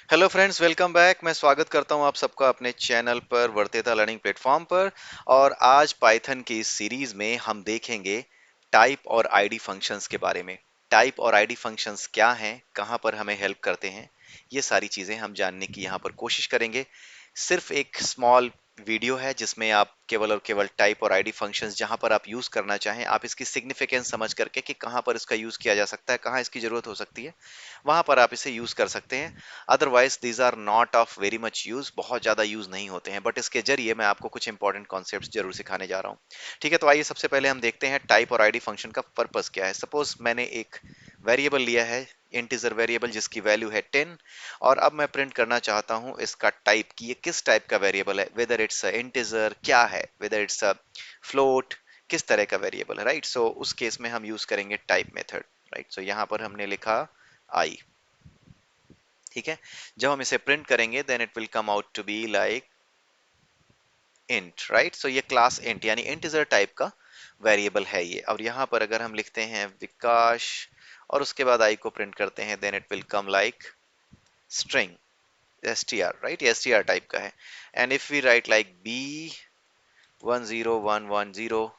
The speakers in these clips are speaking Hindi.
Hello friends, welcome back. मैं स्वागत करता हूं आप सबका अपने चैनल पर, वर्तेता लर्निंग प्लेटफॉर्म पर। और आज पाइथन की इस सीरीज में हम देखेंगे टाइप और आईडी फंक्शंस के बारे में। टाइप और आईडी फंक्शंस क्या हैं, कहां पर हमें हेल्प करते हैं, ये सारी चीजें हम जानने की यहां पर कोशिश करेंगे। सिर्फ एक स्मॉल वीडियो है जिसमें आप केवल और केवल टाइप और आईडी फंक्शंस जहां पर आप यूज करना चाहें, आप इसकी सिग्निफिकेंस समझ करके कि कहां पर इसका यूज किया जा सकता है, कहां इसकी जरूरत हो सकती है, वहां पर आप इसे यूज कर सकते हैं। Otherwise these are not of very much use, बहुत ज्यादा यूज नहीं होते हैं, बट इसके जरिए मैं आपको कुछ इंपॉर्टेंट कॉन्सेप्ट्स जरूर सिखाने जा रहा हूँ। ठीक है, तो आइए सबसे पहले हम देखते हैं टाइप और आईडी फंक्शन का पर्पस क्या है। सपोज मैंने एक वेरिएबल लिया है, इंटीजर वेरिएबल जिसकी वैल्यू है 10, और अब मैं प्रिंट करना चाहता हूं इसका टाइप कि ये किस टाइप का वेरिएबल है, वेदर इट्स अ इंटीजर क्या है, वेदर इट्स अ फ्लोट, किस तरह का वेरिएबल है। राइट, सो उस केस में हम यूज करेंगे टाइप मेथड। राइट, सो यहां पर हमने लिखा आई। ठीक है, जब हम इसे प्रिंट करेंगे then it will come out to be like int. Right, so ये क्लास इंट यानी इंटीजर टाइप का वेरिएबल है ये। और यहां पर अगर हम लिखते हैं विकास और उसके बाद आई को प्रिंट करते हैं then it will come like string str। Right, ये str टाइप का है। And if we write like b10110,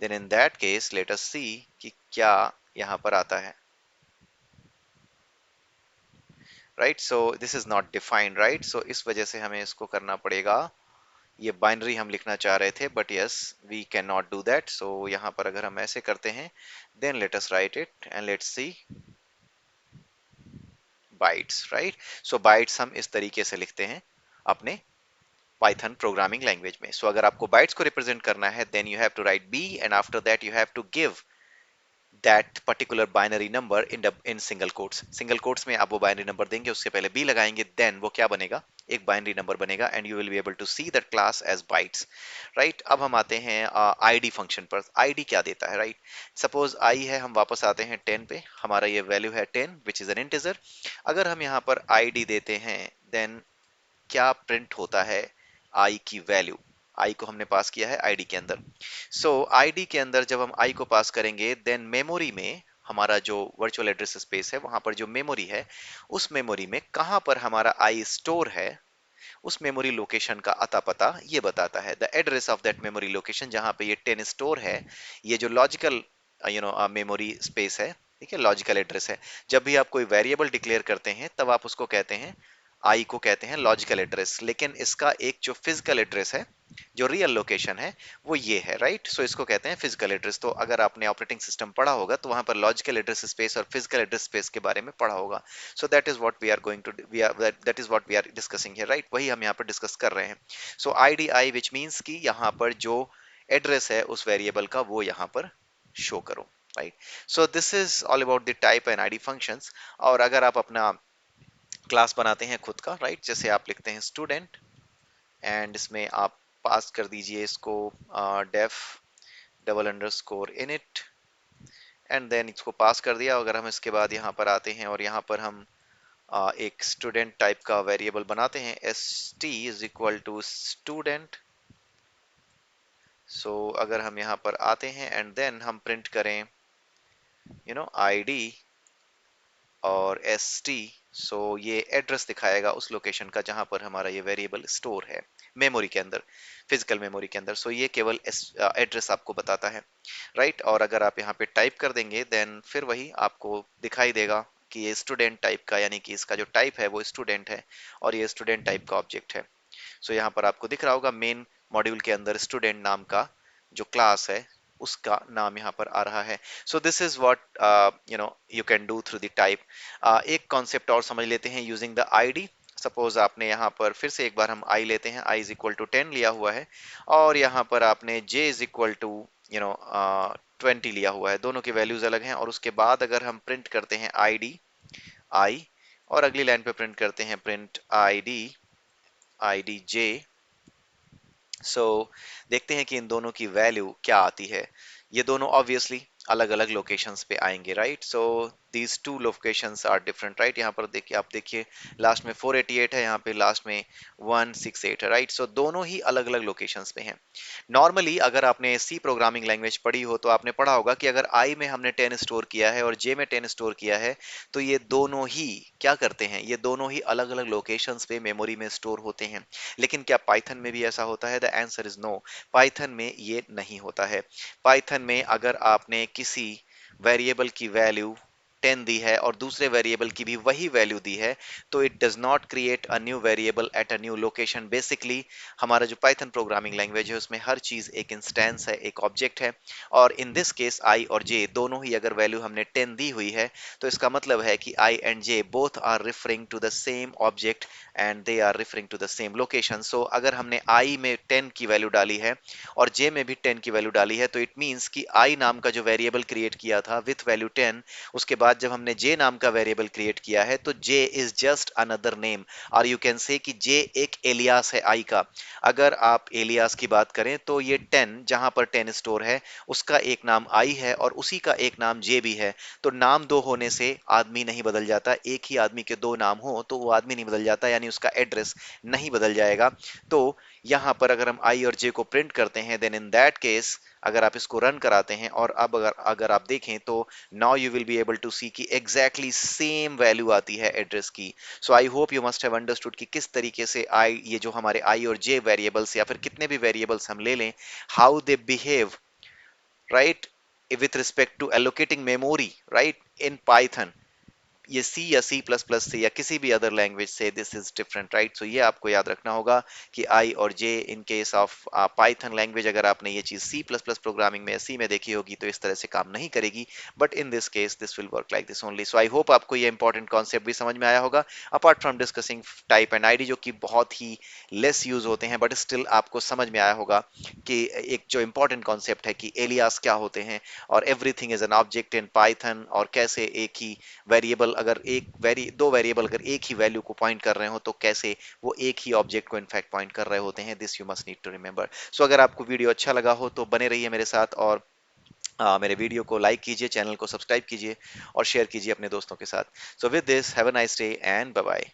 then in that case let us see कि क्या यहां पर आता है। Right, so this is not defined. Right, so इस वजह से हमें इसको करना पड़ेगा, ये बाइनरी हम लिखना चाह रहे थे but yes we can not do that. So यहाँ पर अगर हम ऐसे करते हैं then let us write it and let's see bytes. Right, so bytes हम इस तरीके से लिखते हैं अपने पाइथन प्रोग्रामिंग लैंग्वेज में। सो अगर आपको बाइट्स को रिप्रेजेंट करना है then you have to write B and after that you have to give that particular binary number in single quotes. Single quotes में आप वो बाइनरी नंबर देंगे, उससे पहले बी लगाएंगे, देन वो क्या बनेगा, एक बाइनरी नंबर बनेगा and you will be able to see that class as bytes. Right, अब हम आते हैं आईडी फंक्शन पर। आईडी क्या देता है। राइट, सपोज आई है, हम वापस आते हैं 10 पे, हमारा ये वैल्यू है 10 विच इज एन इंटीजर। अगर हम यहाँ पर आईडी देते हैं देन क्या प्रिंट होता है, आई की वैल्यू। आई को हमने पास किया है आईडी के अंदर। सो आईडी के अंदर जब हम आई को पास करेंगे देन मेमोरी में हमारा जो वर्चुअल एड्रेस स्पेस है, वहां पर जो मेमोरी है, उस मेमोरी में कहां पर हमारा आई स्टोर है, उस मेमोरी लोकेशन का अता पता ये बताता है। The address of that memory location जहां पे ये 10 स्टोर है, ये जो लॉजिकल मेमोरी स्पेस है, ठीक है, लॉजिकल एड्रेस है। जब भी आप कोई वेरिएबल डिक्लेयर करते हैं तब आप उसको कहते हैं, आई को कहते हैं लॉजिकल एड्रेस, लेकिन इसका एक जो फिजिकल एड्रेस है, जो रियल लोकेशन है, वो ये है। राइट, सो इसको कहते हैं फिजिकल एड्रेस। तो अगर आपने ऑपरेटिंग सिस्टम पढ़ा होगा तो वहां पर लॉजिकल एड्रेस स्पेस और फिजिकल एड्रेस स्पेस के बारे में पढ़ा होगा। So that is what we are going to we are that is what we are discussing here. Right, वही हम यहाँ पर डिस्कस कर रहे हैं। सो आईडी आई विच मींस कि यहाँ पर जो एड्रेस है उस वेरिएबल का वो यहाँ पर शो करो। Right, so this is all about the type and ID functions. और अगर आप अपना क्लास बनाते हैं खुद का, राइट, जैसे आप लिखते हैं स्टूडेंट एंड इसमें आप पास कर दीजिए इसको def double underscore init and then इसको पास कर दिया। अगर हम इसके बाद यहाँ पर आते हैं और यहाँ पर हम एक स्टूडेंट टाइप का वेरिएबल बनाते हैं, s t is equal to student. So अगर हम यहाँ पर आते हैं एंड देन हम प्रिंट करें आईडी और एस टी, सो ये एड्रेस दिखाएगा उस लोकेशन का जहां पर हमारा ये वेरिएबल स्टोर है मेमोरी के अंदर, फिजिकल मेमोरी के अंदर। सो ये केवल एड्रेस आपको बताता है। राइट, और अगर आप यहाँ पे टाइप कर देंगे देन फिर वही आपको दिखाई देगा कि ये स्टूडेंट टाइप का, यानी कि इसका जो टाइप है वो स्टूडेंट है और ये स्टूडेंट टाइप का ऑब्जेक्ट है। सो यहाँ पर आपको दिख रहा होगा मेन मॉड्यूल के अंदर स्टूडेंट नाम का जो क्लास है उसका नाम यहाँ पर आ रहा है। सो this is what you can do through the type. एक कॉन्सेप्ट और समझ लेते हैं यूजिंग द आईडी। सपोज आपने यहाँ पर फिर से एक बार हम आई लेते हैं, आई इज इक्वल टू 10 लिया हुआ है और यहाँ पर आपने j इज इक्वल टू 20 लिया हुआ है, दोनों की वैल्यूज अलग हैं। और उसके बाद अगर हम प्रिंट करते हैं आईडी आई और अगली लाइन पे प्रिंट करते हैं प्रिंट आईडी आईडी जे, सो देखते हैं कि इन दोनों की वैल्यू क्या आती है। ये दोनों ऑब्वियसली अलग अलग लोकेशंस पे आएंगे, right. So these two locations are different, right. यहाँ पर देखिए, आप देखिए लास्ट में 488 है, यहाँ पे लास्ट में 168 है, राइट। सो दोनों ही अलग अलग लोकेशंस पे हैं। नॉर्मली अगर आपने सी प्रोग्रामिंग लैंग्वेज पढ़ी हो तो आपने पढ़ा होगा कि अगर आई में हमने 10 स्टोर किया है और जे में 10 स्टोर किया है, तो ये दोनों ही क्या करते हैं, ये दोनों ही अलग अलग लोकेशंस पे मेमोरी में स्टोर होते हैं। लेकिन क्या पाइथन में भी ऐसा होता है? The answer is no. Python में ये नहीं होता है। पाइथन में अगर आपने किसी वेरिएबल की वैल्यू 10 दी है और दूसरे वेरिएबल की भी वही वैल्यू दी है, तो it does not create a new variable at a new location. Basically हमारा जो पाइथन प्रोग्रामिंग लैंग्वेज है उसमें हर चीज एक इंस्टेंस है, एक ऑब्जेक्ट है। और इन दिस केस आई और जे दोनों ही अगर वैल्यू हमने 10 दी हुई है, तो इसका मतलब है कि i and j both are referring to the same object and they are referring to the same location. So अगर हमने आई में 10 की वैल्यू डाली है और जे में भी 10 की वैल्यू डाली है, तो इट मींस कि आई नाम का जो वेरिएबल क्रिएट किया था विथ वैल्यू 10, उसके बाद जब हमने जे नाम का वेरिएबल क्रिएट किया है, तो जे इज जस्ट अनदर नेम। और यू कैन से कि जे एक एलियास है आई का। अगर आप एलियास की बात करें तो ये 10 जहां पर 10 स्टोर है, उसका एक नाम आई है और उसी का एक नाम जे भी है। तो नाम दो होने से आदमी नहीं बदल जाता। एक ही आदमी के दो नाम हो तो वो आदमी नहीं बदल जाता, यानी उसका एड्रेस नहीं बदल जाएगा। तो यहां पर अगर हम आई और जे को प्रिंट करते हैं, देन इन दैट केस अगर आप इसको रन कराते हैं और अब अगर अगर आप देखें तो now you will be able to see कि एग्जैक्टली सेम वैल्यू आती है एड्रेस की। So I hope you must have understood कि किस तरीके से आई, ये जो हमारे आई और जे वेरिएबल्स या फिर कितने भी वेरिएबल्स हम ले लें, how they behave, right, with respect to allocating memory, right, in Python। ये सी या सी प्लस प्लस से या किसी भी अदर लैंग्वेज से this is different, right. So ये आपको याद रखना होगा कि आई और j in case of Python language, अगर आपने ये चीज सी प्लस प्लस प्रोग्रामिंग में सी में देखी होगी तो इस तरह से काम नहीं करेगी। But in this case this will work like this only. So I hope आपको ये इंपॉर्टेंट कॉन्सेप्ट भी समझ में आया होगा, apart from discussing type and ID जो कि बहुत ही लेस यूज होते हैं, बट स्टिल आपको समझ में आया होगा कि एक जो इंपॉर्टेंट कॉन्सेप्ट है कि एलियास क्या होते हैं और everything is an object in Python, और कैसे एक ही वेरिएबल अगर दो वेरिएबल अगर एक ही वैल्यू को पॉइंट कर रहे हो तो कैसे वो एक ही ऑब्जेक्ट को इनफैक्ट पॉइंट कर रहे होते हैं। This you must need to remember. So अगर आपको वीडियो अच्छा लगा हो तो बने रहिए मेरे साथ, और मेरे वीडियो को लाइक कीजिए, चैनल को सब्सक्राइब कीजिए और शेयर कीजिए अपने दोस्तों के साथ। So with this have a nice day and bye bye.